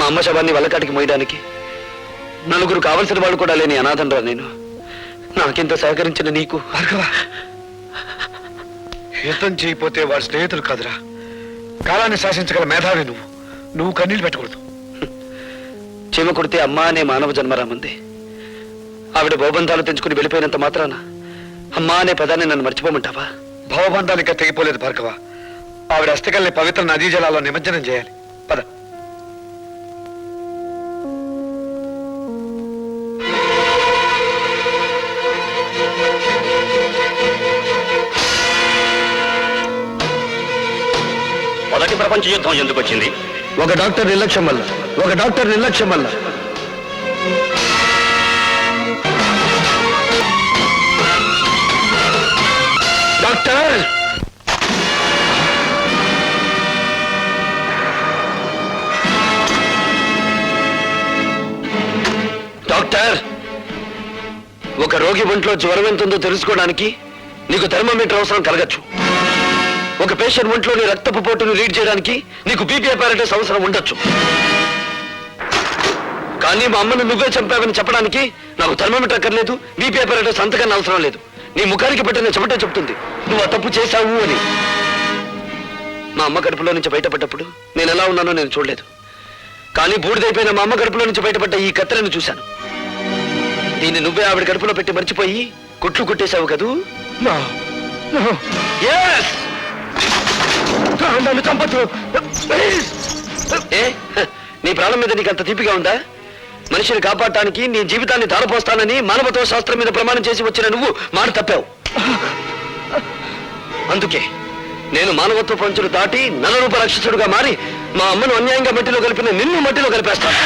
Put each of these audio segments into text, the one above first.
అమ్మ శవాన్ని వల్లకాటికి మోయడానికి నలుగురు కావలసిన వాళ్ళు కూడా లేని అనాథనరా నేను. నాకింత సహకరించిన నీకు యుద్ధం చేయకపోతే వాడి స్నేహితులు కాదురా, కాలాన్ని శాసించగల మేధావి నువ్వు కన్నీళ్ళు పెట్టకూడదు. చీమ కొడితే అమ్మ అనే మానవ జన్మరామంది. ఆవిడ భవబంధాలు తెంచుకుని వెళ్ళిపోయినంత మాత్రాన అమ్మ అనే పదాన్ని నన్ను మర్చిపోమంటావా? భవబంధాలు ఇంకా తెగిపోలేదు భార్గవ. ఆవిడ అస్థికల్ని పవిత్ర నదీ జలాల్లో నిమజ్జనం చేయాలి. పద. మొదటి ప్రపంచ యుద్ధం ఎందుకు వచ్చింది? ఒక డాక్టర్ నిర్లక్ష్యం వల్ల. డాక్టర్ డాక్టర్ ఒక రోగి ఒంట్లో జ్వరం ఎంతుందో తెలుసుకోవడానికి నీకు థర్మోమీటర్ అవసరం కలగచ్చు. ఒక పేషెంట్ ఒంట్లోని రక్తపు పోటును రీడ్ చేయడానికి నీకు బీపీ అపారటస్ అవసరం ఉండొచ్చు. కానీ మా అమ్మను నువ్వే చంపావని చెప్పడానికి నాకు థర్మోమీటర్ అక్కర్లేదు, బీపీ అపారటస్ అంతకన్నా అవసరం లేదు. నీ ముఖానికి పెట్టిన చెమటే చెప్తుంది నువ్వు ఆ తప్పు చేశావు అని. మా అమ్మ కడుపులో నుంచి బయటపడ్డప్పుడు నేను ఎలా ఉన్నానో నేను చూడలేదు. కానీ బూడిదైపోయిన మా అమ్మ కడుపులో నుంచి బయటపడ్డ ఈ కత్తెలను చూశాను. దీన్ని నువ్వే ఆవిడ కడుపులో పెట్టి మర్చిపోయి కుట్లు కుట్టేశావు కదూ? నన్ను చంపొద్దు. ఏ నీ ప్రాణం మీద నీకు అంత తీపిగా ఉందా? మనిషిని కాపాడటానికి నీ జీవితాన్ని ధారపోస్తానని మానవత్వ శాస్త్రం మీద ప్రమాణం చేసి వచ్చిన నువ్వు మాట తప్పావు. అందుకే నేను మానవత్వ పంచులు దాటి నలరూప రాక్షసుడుగా మారి మా అమ్మను అన్యాయంగా మట్టిలో కలిపిన నిన్ను మట్టిలో కలిపేస్తాను.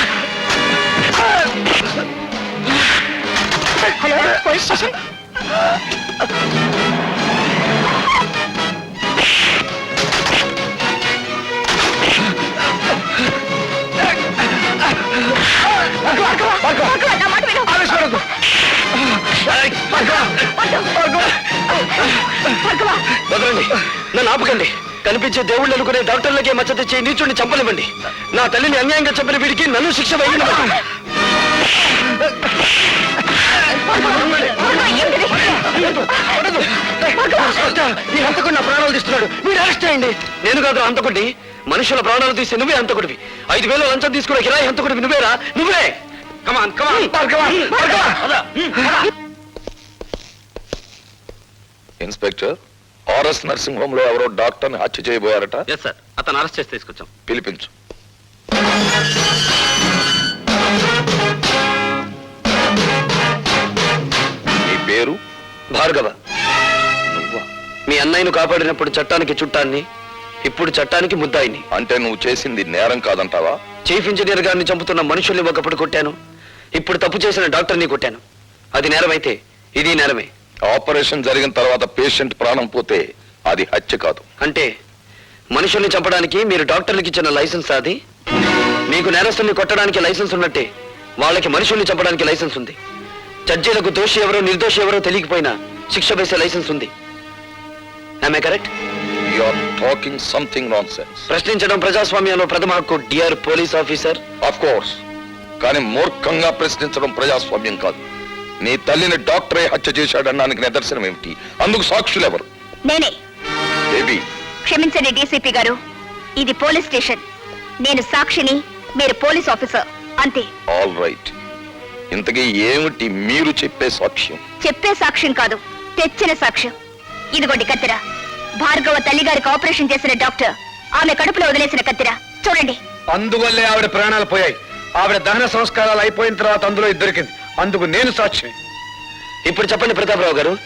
వదలండి, నన్ను ఆపకండి. కనిపించే దేవుళ్ళు అనుకునే డాక్టర్లకే మచ్చ తెచ్చి నీచుడిని చంపనివ్వండి. నా తల్లిని అన్యాయంగా చంపిన వీడికి నన్ను శిక్ష వేయనివ్వండి. ఈ హంతకుడు నా ప్రాణాలు తీస్తున్నాడు, మీరు అరెస్ట్ చేయండి. నేను కాదు హంతకుడిని, మనుషుల ప్రాణాలు తీసి నువ్వే హంతకుడివి. 5,000 లంచం తీసుకునే కిరాయి హంతకుడివి నువ్వేరా? నువ్వే. కమాన్ కమాన్. ఇన్స్పెక్టర్, ఆర్ఎస్ నర్సింగ్ హోమ్ లో ఎవరో డాక్టర్ ని హత్య చేయబోయారట. ఎస్ సార్, అతను అరెస్ట్ చేసి తీసుకొచ్చాం. పిలిపించు. నీ పేరు? భార్గవ. నువ్వా? మీ అన్నయ్యను కాపాడినప్పుడు చట్టానికి చుట్టాన్ని, ఇప్పుడు చట్టానికి ముద్దాయిని. అంటే నువ్వు చేసింది నేరం కాదంటావా? చీఫ్ ఇంజనీర్ గారిని చంపుతున్న మనుషుల్ని ఒకప్పుడు కొట్టాను, ఇప్పుడు తప్పు చేసిన డాక్టర్ని కొట్టాను. అది నేరమైతే ఇది నేరమే. ఆపరేషన్ జరిగిన తర్వాత పేషెంట్ ప్రాణం పోతే అది హత్య కాదు. అంటే మనుషుల్ని చంపడానికి మీరు డాక్టర్లకు ఇచ్చిన లైసెన్స్ అది? మీకు నేరస్తుల్ని కొట్టడానికి లైసెన్స్ ఉన్నట్టే వాళ్ళకి మనుషుల్ని చంపడానికి లైసెన్స్ ఉంది. జడ్జీలకు దోషి ఎవరో నిర్దోషి ఎవరో తెలియకపోయినా శిక్ష వేసే లైసెన్స్ ఉంది. Am I correct? You are talking something nonsense. ప్రశ్నించడం ప్రజాస్వామ్యంలో ప్రథమ హక్కు, dear police officer. Of course. కానీ మూర్ఖంగా ప్రశ్నించడం ప్రజాస్వామ్యం కాదు. నీ తల్లిని డాక్టరే హత్య చేశాడనడానికి నిదర్శనం ఏమిటి? అందుకు సాక్షులు ఎవరు? నేనే. బేబీ, క్షమించండి డీసీపీ గారు, ఇది పోలీస్ స్టేషన్. నేను సాక్షిని, మీరు పోలీస్ ఆఫీసర్, అంతే. All right. ఇంతకీ ఏమిటి మీరు చెప్పే సాక్ష్యం? చెప్పే సాక్ష్యం కాదు, తెచ్చిన సాక్ష్యం. ఇదిగోండి కత్తిర. భార్గవ తల్లిగారికి ఆపరేషన్ చేసిన డాక్టర్ ఆమె కడుపులో వదిలేసిన కత్తిర చూడండి. అందువల్లే ఆవిడ ప్రాణాలు పోయాయి. ఆవిడ దహన సంస్కారాలు అయిపోయిన తర్వాత అందులో ఇది దొరికింది. అందుకు నేను సాక్షి. ఇప్పుడు చెప్పండి ప్రతాపరావు గారు,